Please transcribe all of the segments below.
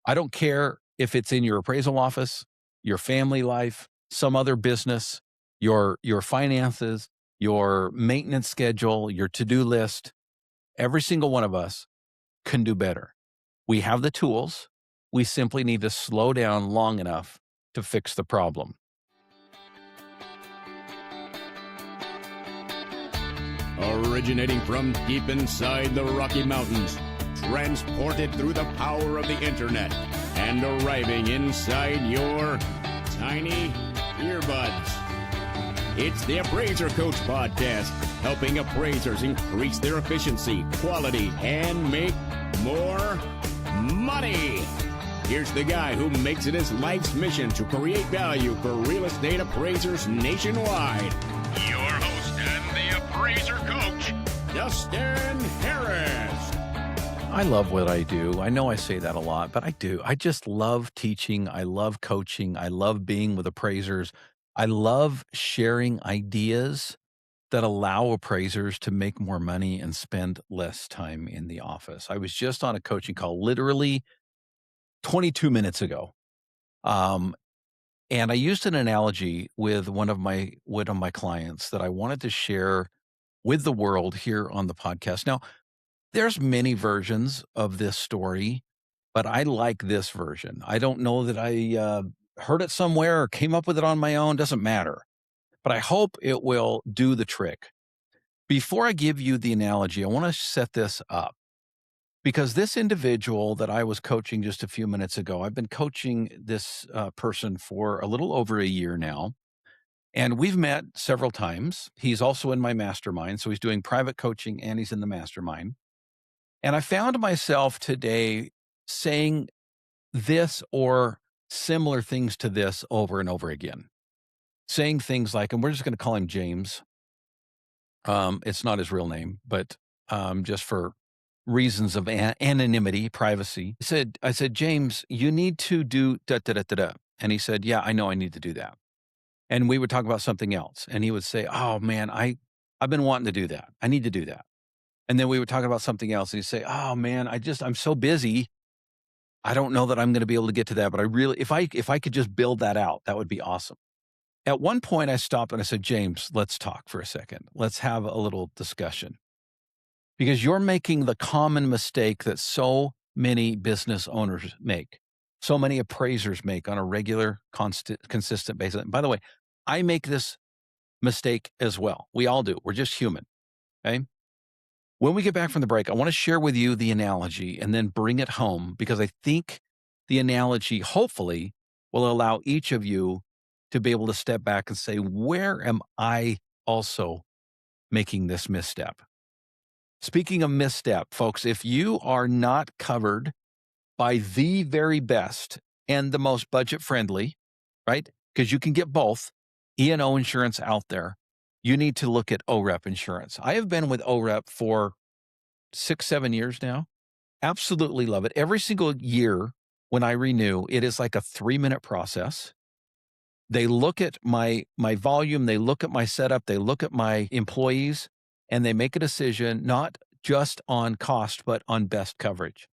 I don't care if it's in your appraisal office, your family life, some other business, your finances, your maintenance schedule, your to-do list. Every single one of us can do better. We have the tools. We simply need to slow down long enough to fix the problem. Originating from deep inside the Rocky Mountains, transported through the power of the internet, and arriving inside your tiny earbuds. It's the Appraiser Coach podcast, helping appraisers increase their efficiency, quality, and make more money. Here's the guy who makes it his life's mission to create value for real estate appraisers nationwide. Your host and the Appraiser Coach, Dustin Harris. I love what I do. I know I say that a lot, but I do. I just love teaching. I love coaching. I love being with appraisers. I love sharing ideas that allow appraisers to make more money and spend less time in the office. I was just on a coaching call literally 22 minutes ago. And I used an analogy with one of my clients that I wanted to share with the world here on the podcast. Now, there's many versions of this story, but I like this version. I don't know that I heard it somewhere or came up with it on my own. Doesn't matter. But I hope it will do the trick. Before I give you the analogy, I want to set this up because this individual that I was coaching just a few minutes ago, I've been coaching this person for a little over a year now, and we've met several times. He's also in my mastermind, so he's doing private coaching and he's in the mastermind. And I found myself today saying this or similar things to this over and over again. Saying things like, and we're just going to call him James. It's not his real name, but just for reasons of anonymity, privacy. I said, James, you need to do da da da da da. And he said, yeah, I know I need to do that. And we would talk about something else. And he would say, oh man, I've been wanting to do that. I need to do that. And then we would talk about something else. And he'd say, oh man, I'm so busy. I don't know that I'm going to be able to get to that. But I really, if I could just build that out, that would be awesome. At one point I stopped and I said, James, let's talk for a second. Let's have a little discussion. Because you're making the common mistake that so many business owners make, so many appraisers make on a regular, consistent basis. And by the way, I make this mistake as well. We all do. We're just human. Okay. When we get back from the break, I want to share with you the analogy and then bring it home because I think the analogy hopefully will allow each of you to be able to step back and say, where am I also making this misstep? Speaking of misstep, folks, if you are not covered by the very best and the most budget friendly, right? Because you can get both E&O insurance out there, you need to look at OREP insurance. I have been with OREP for 6-7 years now. Absolutely love it. Every single year when I renew, it is like a 3-minute process. They look at my volume, they look at my setup, they look at my employees, and they make a decision not just on cost, but on best coverage.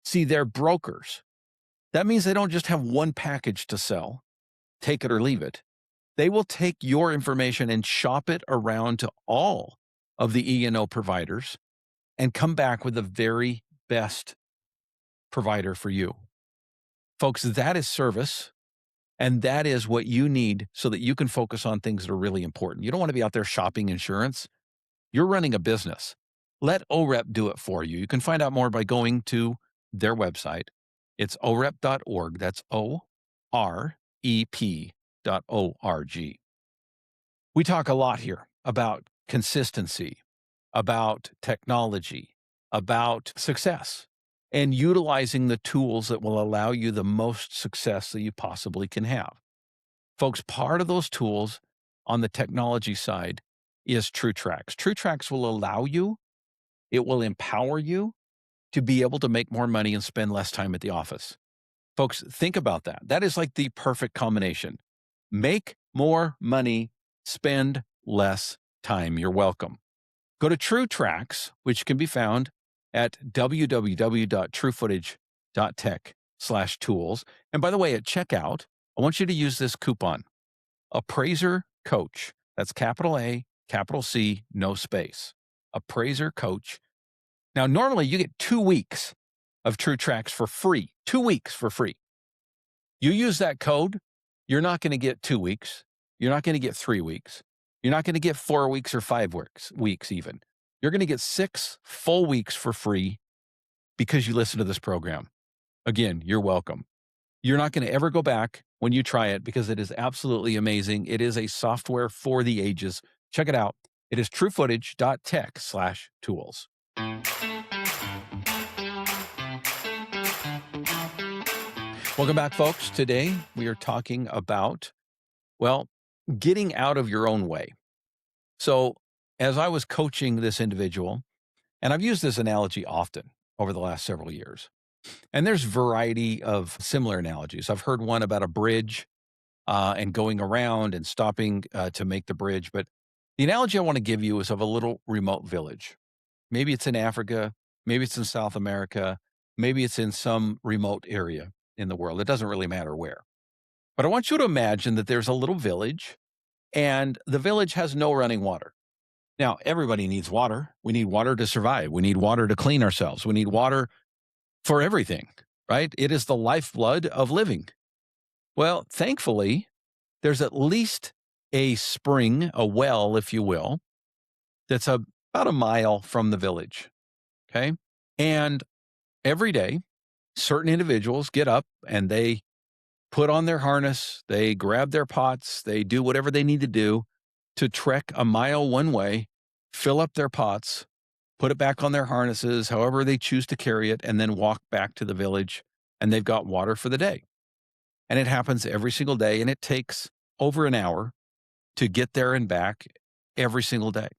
See, they're brokers. That means they don't just have one package to sell, take it or leave it. They will take your information and shop it around to all of the E&O providers and come back with the very best provider for you. Folks, that is service. And that is what you need so that you can focus on things that are really important. You don't want to be out there shopping insurance. You're running a business. Let OREP do it for you. You can find out more by going to their website. It's orep.org. That's OREP.org. We talk a lot here about consistency, about technology, about success, and utilizing the tools that will allow you the most success that you possibly can have. Folks, part of those tools on the technology side is TrueTracks. TrueTracks will allow you, it will empower you to be able to make more money and spend less time at the office. Folks, think about that. That is like the perfect combination. Make more money, spend less time. You're welcome. Go to TrueTracks, which can be found at www.truefootage.tech. appraiser.com/tools. And by the way, at checkout, I want you to use this coupon, Appraiser Coach. That's capital A, capital C, no space. Appraiser Coach. Now, normally you get 2 weeks of True Tracks for free, 2 weeks for free. You use that code, you're not going to get 2 weeks. You're not going to get 3 weeks. You're not going to get 4 weeks or 5 weeks even. You're going to get 6 full weeks for free because you listen to this program. Again, you're welcome. You're not going to ever go back when you try it because it is absolutely amazing. It is a software for the ages. Check it out. It is truefootage.tech/tools. Welcome back, folks. Today we are talking about, well, getting out of your own way. So as I was coaching this individual, and I've used this analogy often over the last several years, and there's variety of similar analogies. I've heard one about a bridge and going around and stopping to make the bridge. But the analogy I want to give you is of a little remote village. Maybe it's in Africa. Maybe it's in South America. Maybe it's in some remote area in the world. It doesn't really matter where. But I want you to imagine that there's a little village and the village has no running water. Now, everybody needs water. We need water to survive. We need water to clean ourselves. We need water for everything, right? It is the lifeblood of living. Well, thankfully, there's at least a spring, a well, if you will, that's about a mile from the village, okay? And every day, certain individuals get up and they put on their harness, they grab their pots, they do whatever they need to do to trek a mile one way, fill up their pots, put it back on their harnesses, however they choose to carry it, and then walk back to the village, and they've got water for the day. And it happens every single day, and it takes over an hour to get there and back every single day.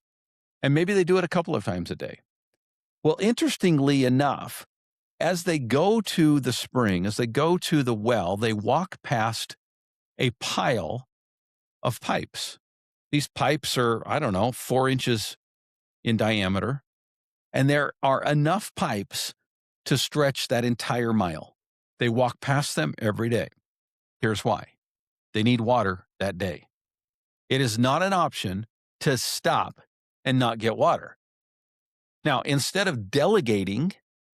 And maybe they do it a couple of times a day. Well, interestingly enough, as they go to the spring, as they go to the well, they walk past a pile of pipes. These pipes are, 4 inches in diameter, and there are enough pipes to stretch that entire mile. They walk past them every day. Here's why. They need water that day. It is not an option to stop and not get water. Now, instead of delegating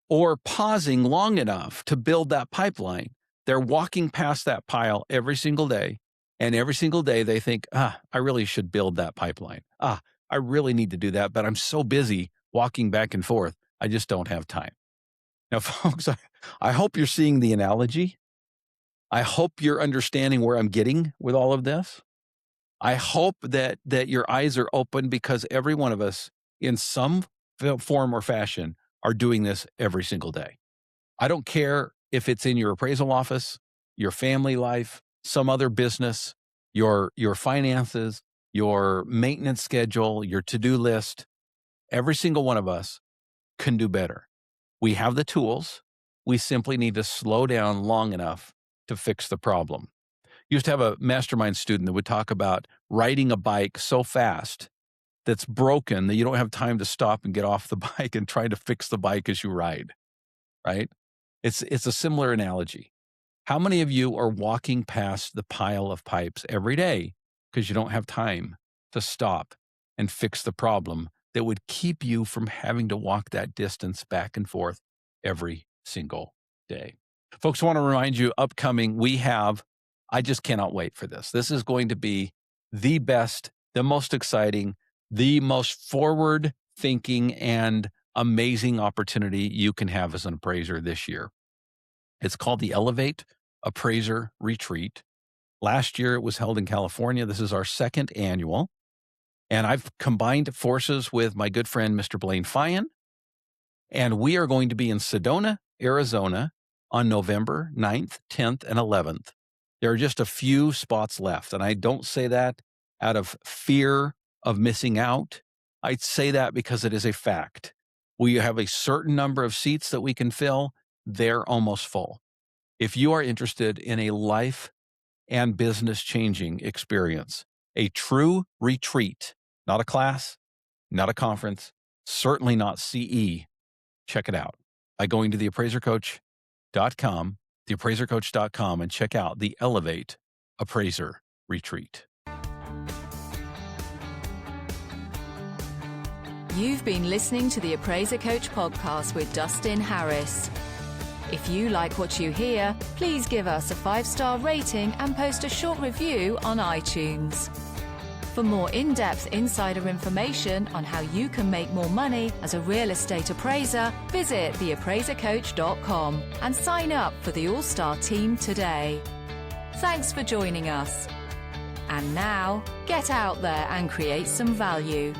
or pausing long enough to build that pipeline, they're walking past that pile every single day. And every single day they think, I really should build that pipeline. I really need to do that, but I'm so busy walking back and forth. I just don't have time. Now, folks, I hope you're seeing the analogy. I hope you're understanding where I'm getting with all of this. I hope that your eyes are open because every one of us in some form or fashion are doing this every single day. I don't care if it's in your appraisal office, your family life, some other business, your finances, your maintenance schedule, your to-do list. Every single one of us can do better. We have the tools. We simply need to slow down long enough to fix the problem. Used to have a mastermind student that would talk about riding a bike so fast that's broken that you don't have time to stop and get off the bike and try to fix the bike as you ride, right? It's a similar analogy. How many of you are walking past the pile of pipes every day because you don't have time to stop and fix the problem that would keep you from having to walk that distance back and forth every single day? Folks, I want to remind you, upcoming, I just cannot wait for this. This is going to be the best, the most exciting, the most forward-thinking and amazing opportunity you can have as an appraiser this year. It's called the Elevate Appraiser Retreat. Last year, it was held in California. This is our second annual. And I've combined forces with my good friend, Mr. Blaine Feyen. And we are going to be in Sedona, Arizona on November 9th, 10th, and 11th. There are just a few spots left. And I don't say that out of fear of missing out. I'd say that because it is a fact. We have a certain number of seats that we can fill. They're almost full. If you are interested in a life and business changing experience, a true retreat, not a class, not a conference, certainly not CE, check it out by going to theappraisercoach.com theappraisercoach.com, and check out the Elevate Appraiser Retreat. You've been listening to the Appraiser Coach podcast with Dustin Harris. If you like what you hear, please give us a 5-star rating and post a short review on iTunes. For more in-depth insider information on how you can make more money as a real estate appraiser, visit TheAppraiserCoach.com and sign up for the All-Star team today. Thanks for joining us. And now, get out there and create some value.